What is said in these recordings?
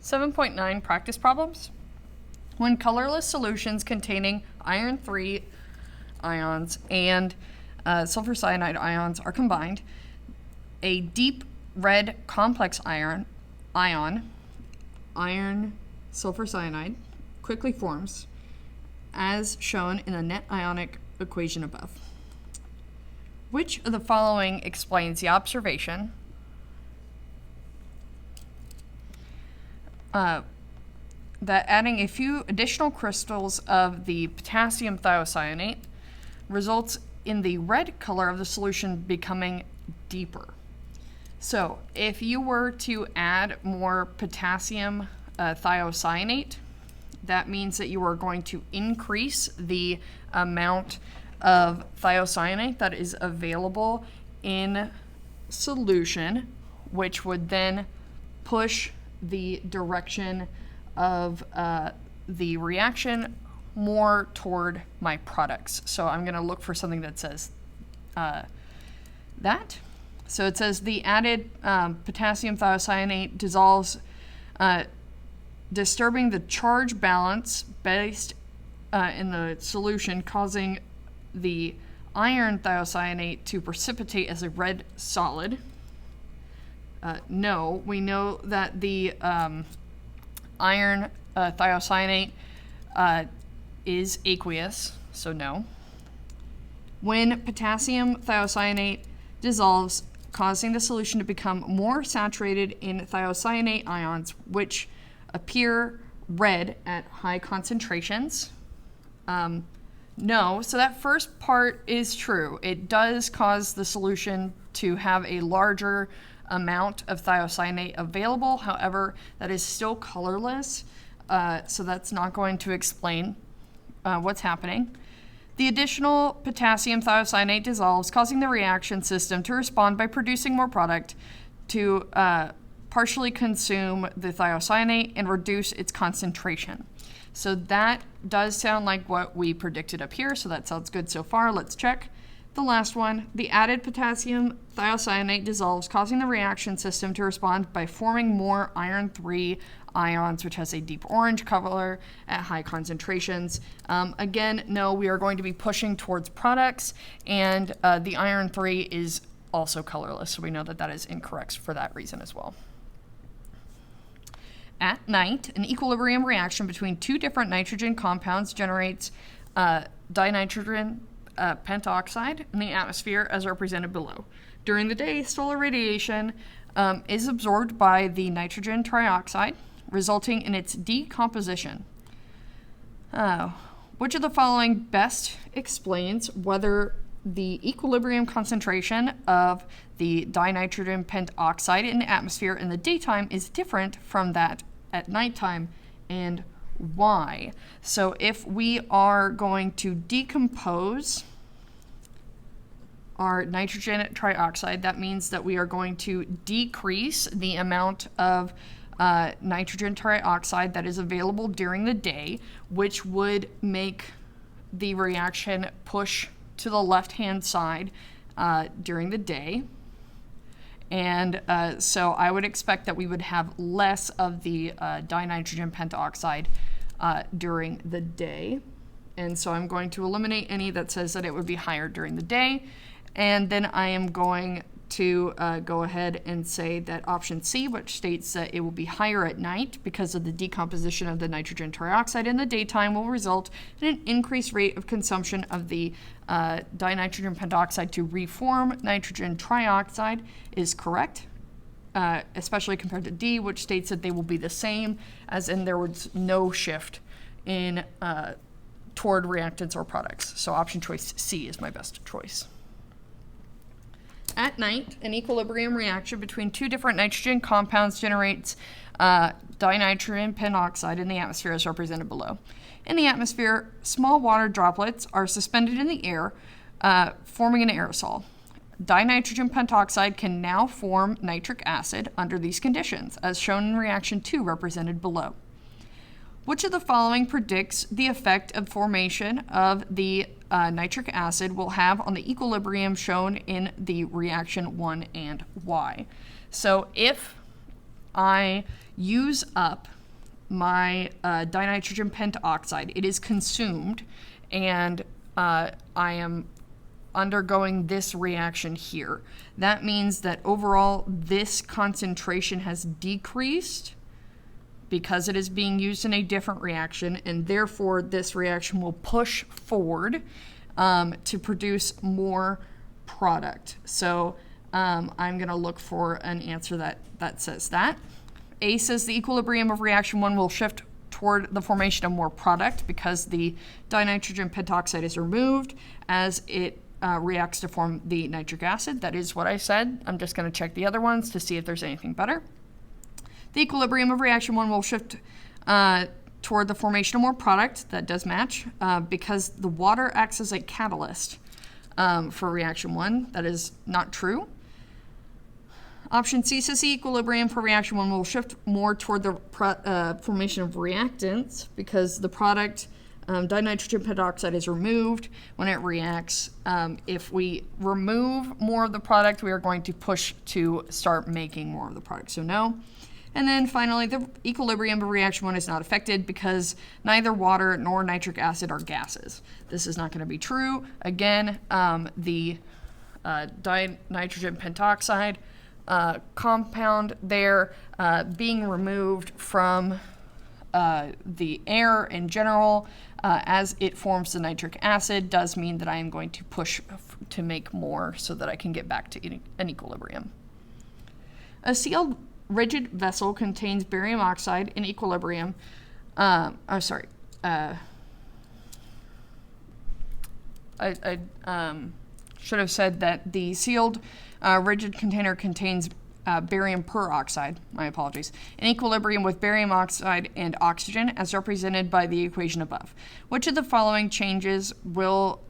7.9 practice problems. When colorless solutions containing iron 3 ions and sulfur cyanide ions are combined, a deep red complex iron sulfur cyanide, quickly forms, as shown in the net ionic equation above. Which of the following explains the observation that adding a few additional crystals of the potassium thiocyanate results in the red color of the solution becoming deeper? So if you were to add more potassium thiocyanate, that means that you are going to increase the amount of thiocyanate that is available in solution, which would then push the direction of the reaction more toward my products. So I'm going to look for something that says that. So it says the added potassium thiocyanate dissolves, disturbing the charge balance based in the solution, causing the iron thiocyanate to precipitate as a red solid. No, we know that the iron thiocyanate is aqueous, so no. When potassium thiocyanate dissolves, causing the solution to become more saturated in thiocyanate ions, which appear red at high concentrations. No, so that first part is true. It does cause the solution to have a larger amount of thiocyanate available. However, that is still colorless, so that's not going to explain what's happening. The additional potassium thiocyanate dissolves, causing the reaction system to respond by producing more product to partially consume the thiocyanate and reduce its concentration. So that does sound like what we predicted up here, so that sounds good so far. Let's check. The last one, the added potassium thiocyanate dissolves, causing the reaction system to respond by forming more iron 3 ions, which has a deep orange color at high concentrations. Again, no, we are going to be pushing towards products, and the iron 3 is also colorless, so we know that that is incorrect for that reason as well. At night, an equilibrium reaction between two different nitrogen compounds generates dinitrogen pentoxide in the atmosphere as represented below. During the day, solar radiation is absorbed by the nitrogen trioxide, resulting in its decomposition. Which of the following best explains whether the equilibrium concentration of the dinitrogen pentoxide in the atmosphere in the daytime is different from that at nighttime, and why? So if we are going to decompose our nitrogen trioxide, that means that we are going to decrease the amount of nitrogen trioxide that is available during the day, which would make the reaction push to the left-hand side during the day. And so I would expect that we would have less of the dinitrogen pentoxide during the day. And so I'm going to eliminate any that says that it would be higher during the day. And then I am going to go ahead and say that option C, which states that it will be higher at night because of the decomposition of the nitrogen trioxide in the daytime, will result in an increased rate of consumption of the dinitrogen pentoxide to reform nitrogen trioxide, is correct, especially compared to D, which states that they will be the same, as in there was no shift in toward reactants or products. So option choice C is my best choice. At night, an equilibrium reaction between two different nitrogen compounds generates dinitrogen pentoxide in the atmosphere as represented below. In the atmosphere, small water droplets are suspended in the air, forming an aerosol. Dinitrogen pentoxide can now form nitric acid under these conditions, as shown in reaction 2 represented below. Which of the following predicts the effect of formation of the nitric acid will have on the equilibrium shown in the reaction 1, and why? So if I use up my dinitrogen pentoxide. It is consumed, and I am undergoing this reaction here. That means that overall this concentration has decreased because it is being used in a different reaction, and therefore this reaction will push forward to produce more product. So I'm going to look for an answer that says that. A says the equilibrium of reaction 1 will shift toward the formation of more product because the dinitrogen pentoxide is removed as it reacts to form the nitric acid. That is what I said. I'm just going to check the other ones to see if there's anything better. The equilibrium of reaction 1 will shift toward the formation of more product. That does match because the water acts as a catalyst for reaction 1. That is not true. Option C says the equilibrium for reaction 1 will shift more toward the formation of reactants because the product dinitrogen pentoxide is removed when it reacts. If we remove more of the product, we are going to push to start making more of the product. So no. And then finally, the equilibrium of reaction 1 is not affected because neither water nor nitric acid are gases. This is not going to be true. Again, the dinitrogen pentoxide compound there being removed from the air in general as it forms the nitric acid does mean that I am going to push to make more so that I can get back to an equilibrium. A sealed rigid vessel contains barium oxide in equilibrium. I should have said that the sealed rigid container contains barium peroxide, my apologies, in equilibrium with barium oxide and oxygen as represented by the equation above. Which of the following changes will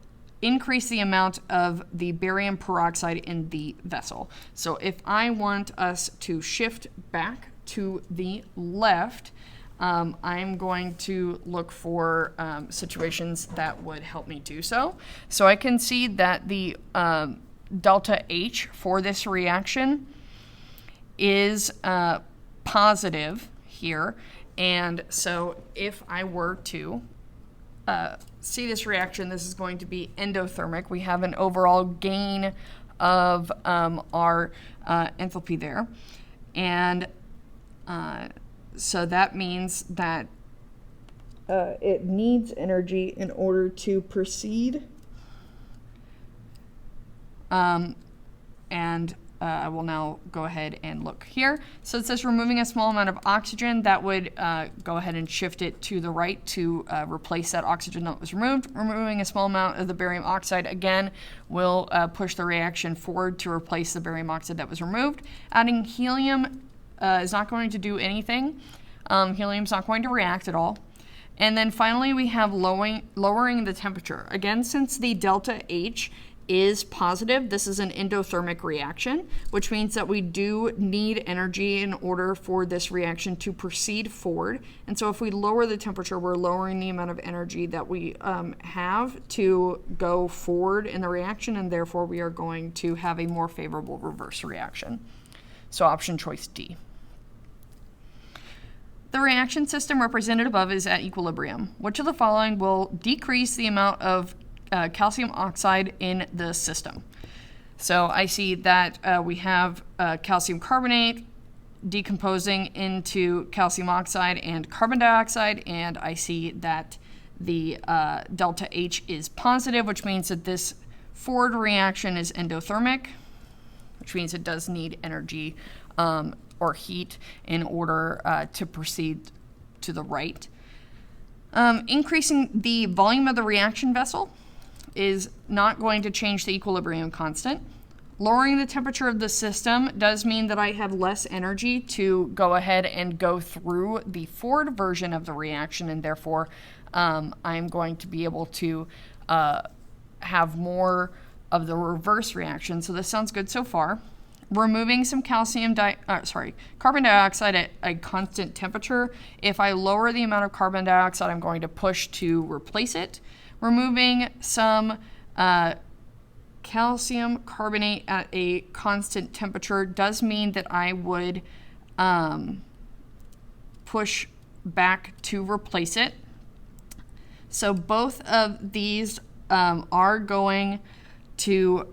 increase the amount of the barium peroxide in the vessel? So if I want us to shift back to the left, I'm going to look for situations that would help me do so. So I can see that the delta H for this reaction is positive here. And so if I were to see this reaction, this is going to be endothermic. We have an overall gain of our enthalpy there. And so that means that it needs energy in order to proceed. I will now go ahead and look here. So it says removing a small amount of oxygen. That would go ahead and shift it to the right to replace that oxygen that was removed. Removing a small amount of the barium oxide, again, will push the reaction forward to replace the barium oxide that was removed. Adding helium is not going to do anything. Helium is not going to react at all. And then finally, we have lowering the temperature. Again, since the delta H is positive, this is an endothermic reaction, which means that we do need energy in order for this reaction to proceed forward. And so if we lower the temperature, we're lowering the amount of energy that we have to go forward in the reaction, and therefore we are going to have a more favorable reverse reaction. So option choice D. The reaction system represented above is at equilibrium. Which of the following will decrease the amount of calcium oxide in the system? So I see that we have calcium carbonate decomposing into calcium oxide and carbon dioxide, and I see that the delta H is positive, which means that this forward reaction is endothermic, which means it does need energy or heat in order to proceed to the right. Increasing the volume of the reaction vessel is not going to change the equilibrium constant. Lowering the temperature of the system does mean that I have less energy to go ahead and go through the forward version of the reaction, and therefore I'm going to be able to have more of the reverse reaction. So this sounds good so far. Removing some carbon dioxide at a constant temperature. If I lower the amount of carbon dioxide, I'm going to push to replace it. Removing some calcium carbonate at a constant temperature does mean that I would push back to replace it. So both of these are going to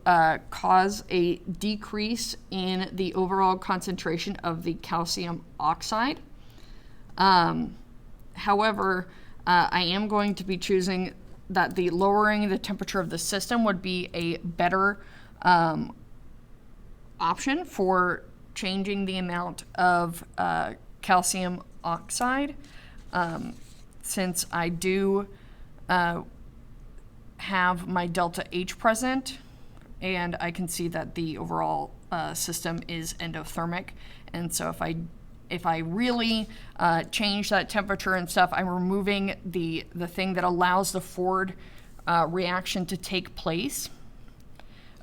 cause a decrease in the overall concentration of the calcium oxide. However, I am going to be choosing that the lowering the temperature of the system would be a better option for changing the amount of calcium oxide, since I do have my delta H present, and I can see that the overall system is endothermic. And so if I really change that temperature and stuff, I'm removing the thing that allows the forward reaction to take place.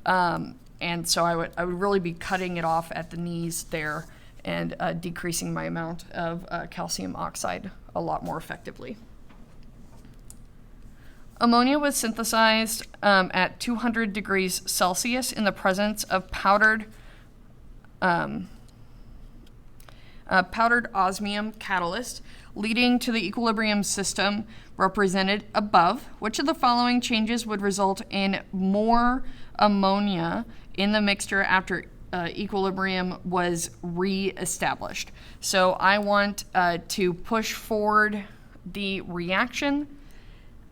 And so I would really be cutting it off at the knees there and decreasing my amount of calcium oxide a lot more effectively. Ammonia was synthesized at 200 degrees Celsius in the presence of powdered osmium catalyst, leading to the equilibrium system represented above. Which of the following changes would result in more ammonia in the mixture after equilibrium was re-established? So I want to push forward the reaction.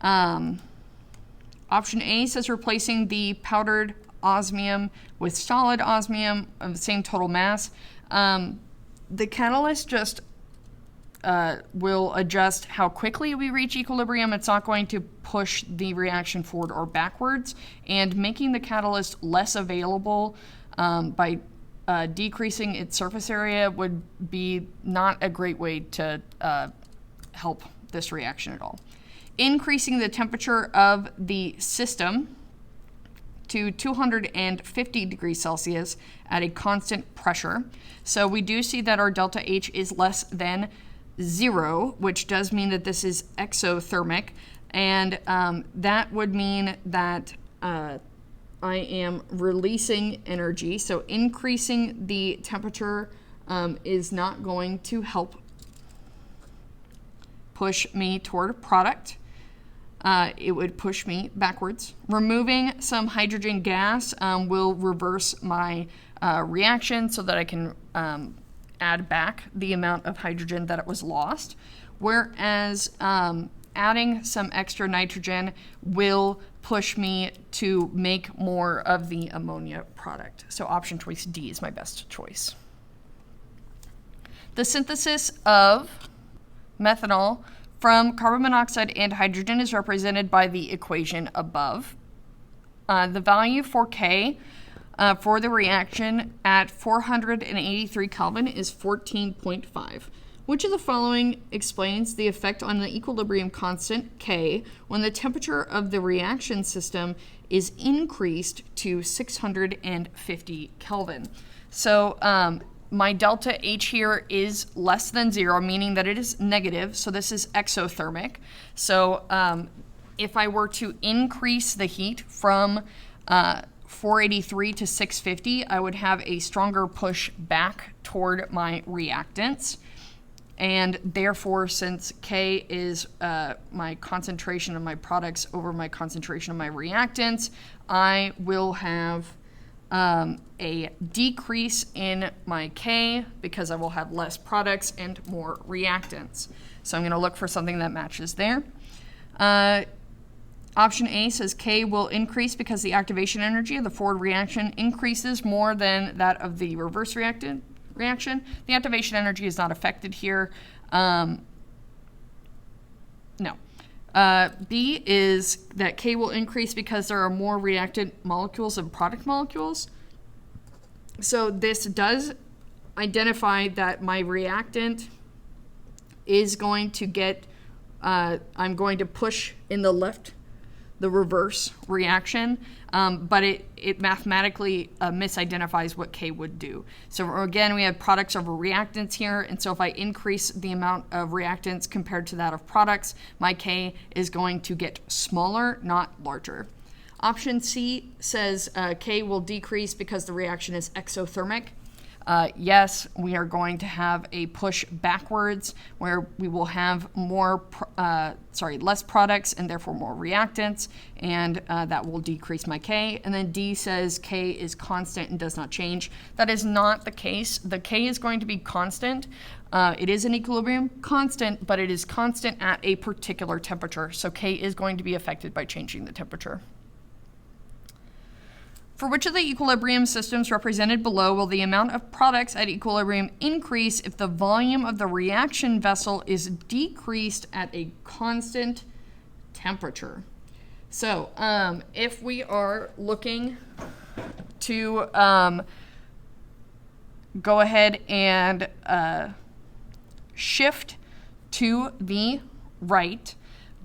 Option A says replacing the powdered osmium with solid osmium of the same total mass. The catalyst just will adjust how quickly we reach equilibrium. It's not going to push the reaction forward or backwards, and making the catalyst less available by decreasing its surface area would be not a great way to help this reaction at all. Increasing the temperature of the system to 250 degrees Celsius at a constant pressure. So we do see that our delta H is less than 0, which does mean that this is exothermic, and that would mean that I am releasing energy. So increasing the temperature is not going to help push me toward a product. It would push me backwards. Removing some hydrogen gas will reverse my reaction so that I can add back the amount of hydrogen that it was lost. Whereas adding some extra nitrogen will push me to make more of the ammonia product. So option choice D is my best choice. The synthesis of methanol from carbon monoxide and hydrogen is represented by the equation above. The value for K for the reaction at 483 Kelvin is 14.5. Which of the following explains the effect on the equilibrium constant K when the temperature of the reaction system is increased to 650 Kelvin? So my delta H here is less than 0, meaning that it is negative, so this is exothermic. So if I were to increase the heat from 483 to 650, I would have a stronger push back toward my reactants. And therefore, since K is my concentration of my products over my concentration of my reactants, I will have a decrease in my K because I will have less products and more reactants. So I'm going to look for something that matches there. Option A says K will increase because the activation energy of the forward reaction increases more than that of the reverse reaction. The activation energy is not affected here. No. B is that K will increase because there are more reactant molecules than product molecules. So this does identify that my reactant is going to get, I'm going to push in the reverse reaction, but it mathematically misidentifies what K would do. So again, we have products over reactants here, and so if I increase the amount of reactants compared to that of products, my K is going to get smaller, not larger. Option C says K will decrease because the reaction is exothermic. yes, we are going to have a push backwards where we will have less products and therefore more reactants, and that will decrease my K. And then D says K is constant and does not change. That is not the case. The K is going to be constant. It is an equilibrium constant, but it is constant at a particular temperature. So K is going to be affected by changing the temperature. For which of the equilibrium systems represented below will the amount of products at equilibrium increase if the volume of the reaction vessel is decreased at a constant temperature? So if we are looking to go ahead and shift to the right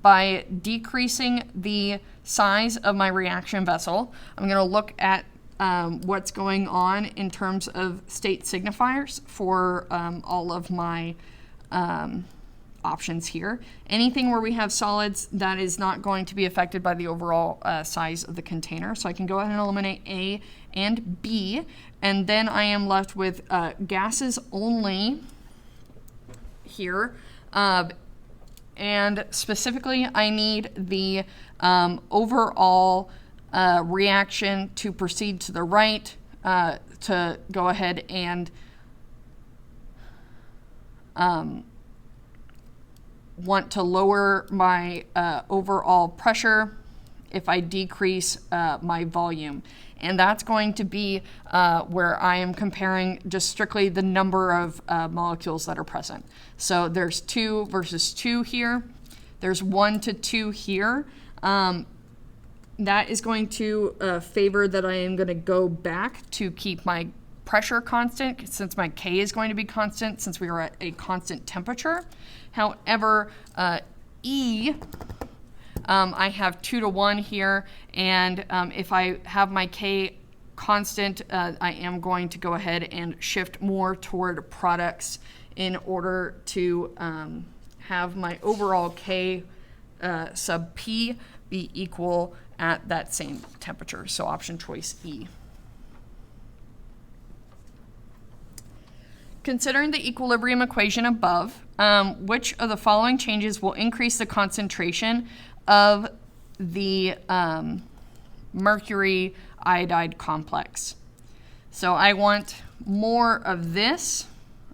by decreasing the size of my reaction vessel, I'm going to look at what's going on in terms of state signifiers for all of my options here. Anything where we have solids, that is not going to be affected by the overall size of the container. So I can go ahead and eliminate A and B, and then I am left with gases only here. And specifically, I need the overall reaction to proceed to the right to go ahead and want to lower my overall pressure if I decrease my volume. And that's going to be where I am comparing just strictly the number of molecules that are present. So there's 2 versus 2 here. There's 1 to 2 here. That is going to favor that I am going to go back to keep my pressure constant, since my K is going to be constant since we are at a constant temperature. However, E, I have 2 to 1 here, and if I have my K constant, I am going to go ahead and shift more toward products in order to have my overall K sub P be equal at that same temperature. So option choice E. Considering the equilibrium equation above, which of the following changes will increase the concentration of the mercury iodide complex? So I want more of this.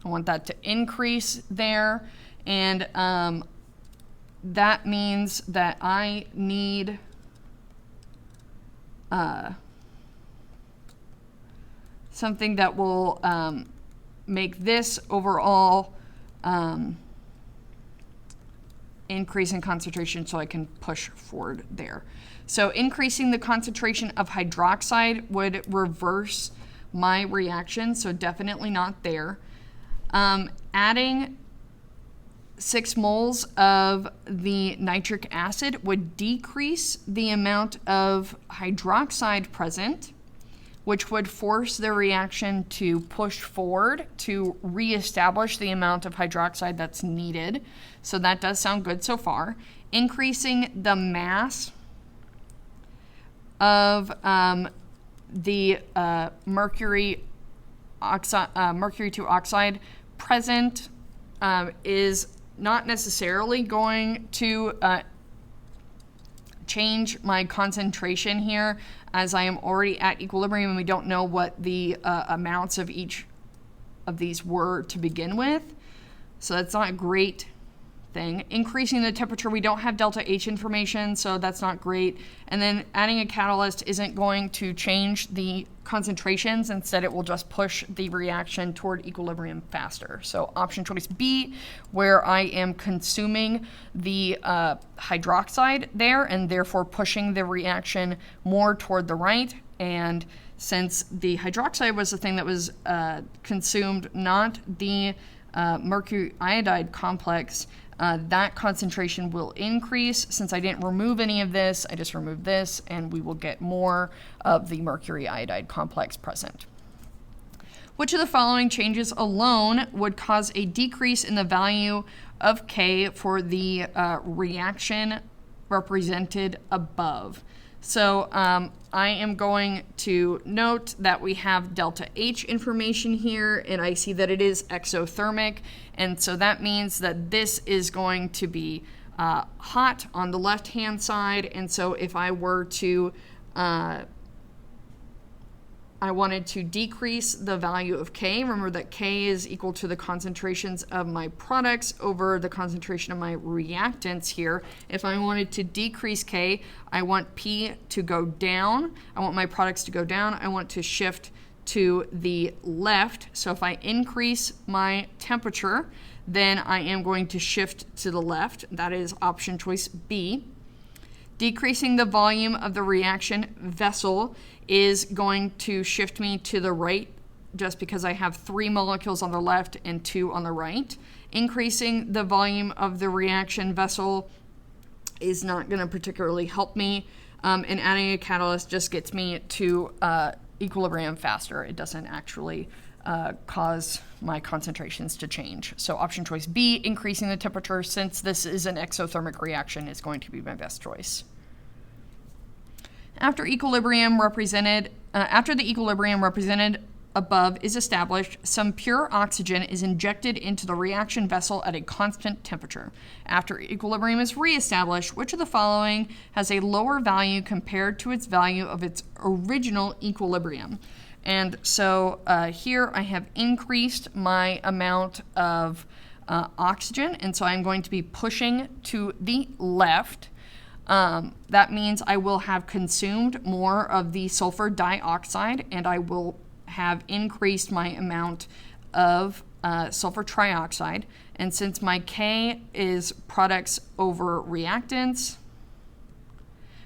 I want that to increase there, and that means that I need something that will make this overall increase in concentration so I can push forward there. So increasing the concentration of hydroxide would reverse my reaction, so definitely not there. Adding 6 moles of the nitric acid would decrease the amount of hydroxide present, which would force the reaction to push forward to reestablish the amount of hydroxide that's needed. So that does sound good so far. Increasing the mass of the mercury to oxide present is not necessarily going to change my concentration here, as I am already at equilibrium and we don't know what the amounts of each of these were to begin with. So that's not a great thing. Increasing the temperature, we don't have delta H information, so that's not great. And then adding a catalyst isn't going to change the concentrations. Instead, it will just push the reaction toward equilibrium faster. So option choice B, where I am consuming the hydroxide there and therefore pushing the reaction more toward the right. And since the hydroxide was the thing that was consumed, not the mercury iodide complex, that concentration will increase. Since I didn't remove any of this, I just removed this, and we will get more of the mercury iodide complex present. Which of the following changes alone would cause a decrease in the value of K for the reaction represented above? So I am going to note that we have delta H information here, and I see that it is exothermic, and so that means that this is going to be hot on the left-hand side. And so if I were to I wanted to decrease the value of K. Remember that K is equal to the concentrations of my products over the concentration of my reactants here. If I wanted to decrease K, I want P to go down. I want my products to go down. I want to shift to the left. So if I increase my temperature, then I am going to shift to the left. That is option choice B. Decreasing the volume of the reaction vessel is going to shift me to the right just because I have 3 molecules on the left and 2 on the right. Increasing the volume of the reaction vessel is not going to particularly help me, and adding a catalyst just gets me to equilibrium faster. It doesn't actually cause my concentrations to change. So option choice B, increasing the temperature, since this is an exothermic reaction, is going to be my best choice. After the equilibrium represented above is established, some pure oxygen is injected into the reaction vessel at a constant temperature. After equilibrium is reestablished, which of the following has a lower value compared to its value of its original equilibrium? And so here I have increased my amount of oxygen, and so I'm going to be pushing to the left. That means I will have consumed more of the sulfur dioxide, and I will have increased my amount of sulfur trioxide. And since my K is products over reactants,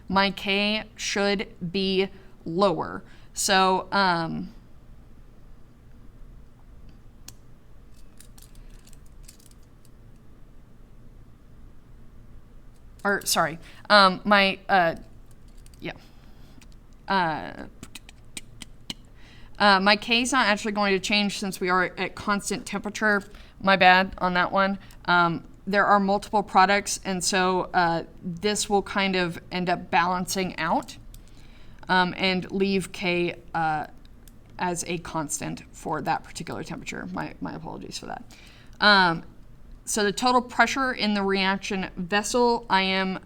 my K should be lower. So my K is not actually going to change since we are at constant temperature. My bad on that one. There are multiple products, and so this will kind of end up balancing out and leave K as a constant for that particular temperature. My apologies for that. So the total pressure in the reaction vessel, I am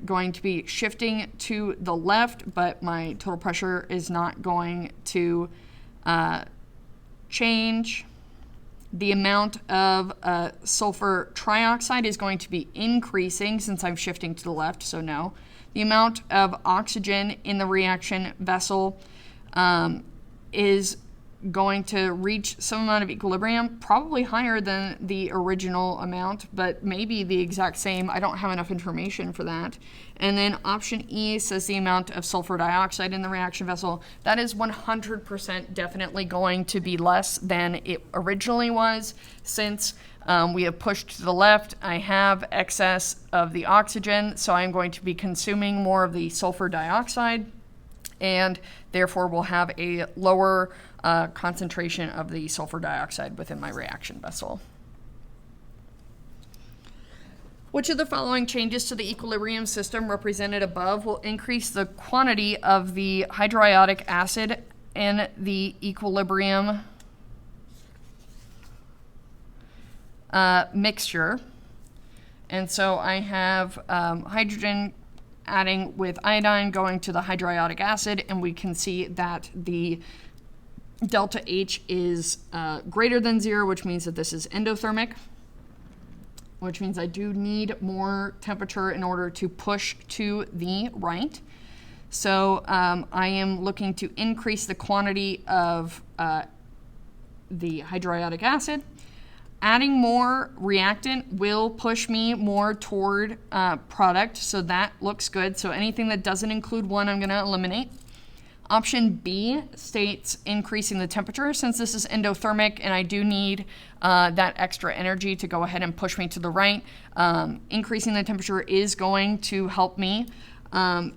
going to be shifting to the left, but my total pressure is not going to change. The amount of sulfur trioxide is going to be increasing since I'm shifting to the left, so no. The amount of oxygen in the reaction vessel is going to reach some amount of equilibrium, probably higher than the original amount, but maybe the exact same. I don't have enough information for that. And then option E says the amount of sulfur dioxide in the reaction vessel. That is 100% definitely going to be less than it originally was, since we have pushed to the left. I have excess of the oxygen, so I'm going to be consuming more of the sulfur dioxide, and therefore will have a lower concentration of the sulfur dioxide within my reaction vessel. Which of the following changes to the equilibrium system represented above will increase the quantity of the hydriodic acid in the equilibrium mixture? And so I have hydrogen adding with iodine going to the hydriodic acid, and we can see that the delta H is greater than 0, which means that this is endothermic, which means I do need more temperature in order to push to the right. So I am looking to increase the quantity of the hydriodic acid. Adding more reactant will push me more toward product, so that looks good. So anything that doesn't include 1, I'm going to eliminate. Option B states increasing the temperature, since this is endothermic and I do need that extra energy to go ahead and push me to the right. Increasing the temperature is going to help me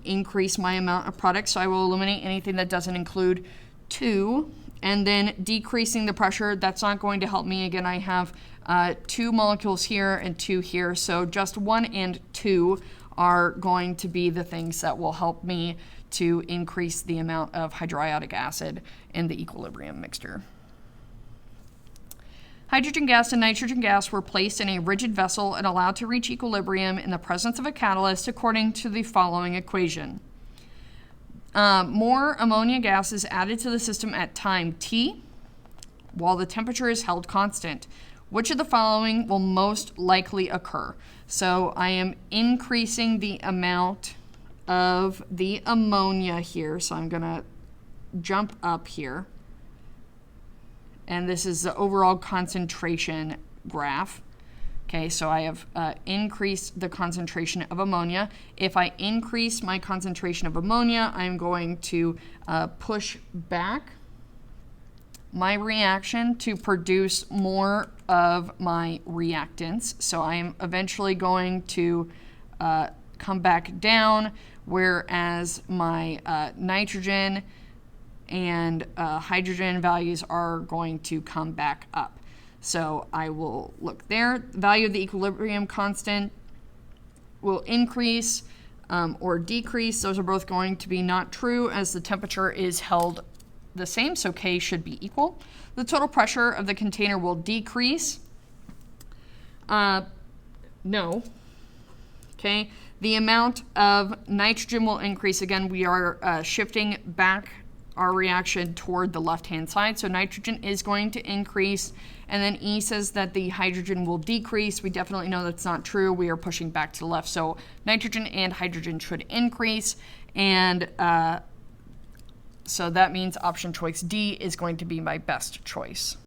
increase my amount of product, so I will eliminate anything that doesn't include 2. And then decreasing the pressure, that's not going to help me. Again, I have 2 molecules here and 2 here, so just 1 and 2 are going to be the things that will help me to increase the amount of hydriodic acid in the equilibrium mixture. Hydrogen gas and nitrogen gas were placed in a rigid vessel and allowed to reach equilibrium in the presence of a catalyst according to the following equation. More ammonia gas is added to the system at time t, while the temperature is held constant. Which of the following will most likely occur? So I am increasing the amount of the ammonia here. So I'm going to jump up here. And this is the overall concentration graph. Okay, so I have increased the concentration of ammonia. If I increase my concentration of ammonia, I'm going to push back my reaction to produce more of my reactants. So I am eventually going to come back down, whereas my nitrogen and hydrogen values are going to come back up. So I will look there. The value of the equilibrium constant will increase or decrease. Those are both going to be not true as the temperature is held the same, so K should be equal. The total pressure of the container will decrease. No. Okay. The amount of nitrogen will increase. Again, we are shifting back our reaction toward the left-hand side. So nitrogen is going to increase. And then E says that the hydrogen will decrease. We definitely know that's not true. We are pushing back to the left. So nitrogen and hydrogen should increase. And so that means option choice D is going to be my best choice.